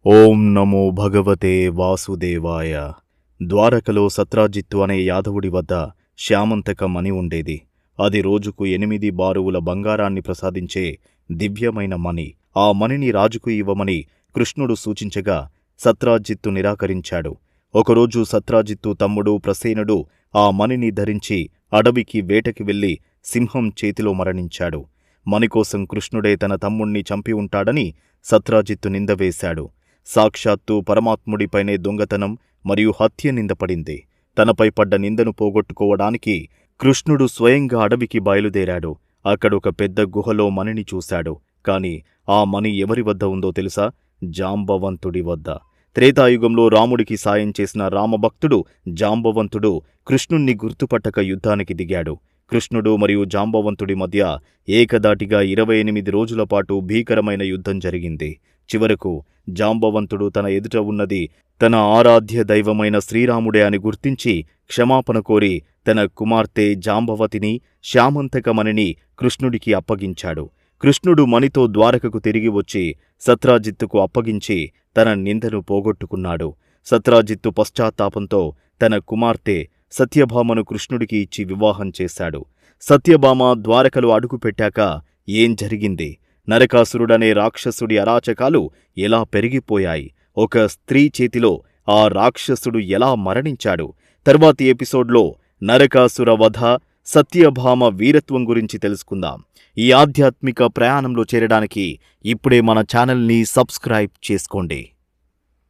ఓం నమో భగవతే వాసుదేవాయ. ద్వారకలో సత్రాజిత్తు అనే యాదవుడి వద్ద శ్యామంతక మణి ఉండేది. అది రోజుకు 8 బారువుల బంగారాన్ని ప్రసాదించే దివ్యమైన మణి. ఆ మణిని రాజుకు ఇవ్వమని కృష్ణుడు సూచించగా సత్రాజిత్తు నిరాకరించాడు. ఒకరోజు సత్రాజిత్తు తమ్ముడు ప్రసేనుడు ఆ మణిని ధరించి అడవికి వేటకి వెళ్లి సింహం చేతిలో మరణించాడు. మణికోసం కృష్ణుడే తన తమ్ముణ్ణి చంపి ఉంటాడని సత్రాజిత్తు నిందవేశాడు. సాక్షాత్తు పరమాత్ముడిపైనే దొంగతనం మరియు హత్య నిందపడింది. తనపై పడ్డ నిందను పోగొట్టుకోవడానికి కృష్ణుడు స్వయంగా అడవికి బయలుదేరాడు. అక్కడొక పెద్ద గుహలో మణిని చూశాడు. కాని ఆ మణి ఎవరి వద్ద ఉందో తెలుసా? జాంబవంతుడి వద్ద. త్రేతాయుగంలో రాముడికి సాయం చేసిన రామభక్తుడు జాంబవంతుడు కృష్ణుణ్ణి గుర్తుపట్టక యుద్ధానికి దిగాడు. కృష్ణుడు మరియు జాంబవంతుడి మధ్య ఏకదాటిగా 28 రోజుల పాటు భీకరమైన యుద్ధం జరిగింది. చివరకు జాంబవంతుడు తన ఎదుట ఉన్నది తన ఆరాధ్య దైవమైన శ్రీరాముడే అని గుర్తించి క్షమాపణ కోరి తన కుమార్తె జాంబవతిని శ్యామంతకమణిని కృష్ణుడికి అప్పగించాడు. కృష్ణుడు మణితో ద్వారకకు తిరిగి వచ్చి సత్రాజిత్తుకు అప్పగించి తన నిందను పోగొట్టుకున్నాడు. సత్రాజిత్తు పశ్చాత్తాపంతో తన కుమార్తె సత్యభామను కృష్ణుడికి ఇచ్చి వివాహం చేశాడు. సత్యభామ ద్వారకలో అడుగుపెట్టాక ఏం జరిగింది? నరకాసురుడనే రాక్షసుడి అరాచకాలు ఎలా పెరిగిపోయాయి? ఒక స్త్రీ చేతిలో ఆ రాక్షసుడు ఎలా మరణించాడు? తర్వాతి ఎపిసోడ్లో నరకాసుర వధ, సత్యభామ వీరత్వం గురించి తెలుసుకుందాం. ఈ ఆధ్యాత్మిక ప్రయాణంలో చేరడానికి ఇప్పుడే మన ఛానల్ని సబ్స్క్రైబ్ చేసుకోండి.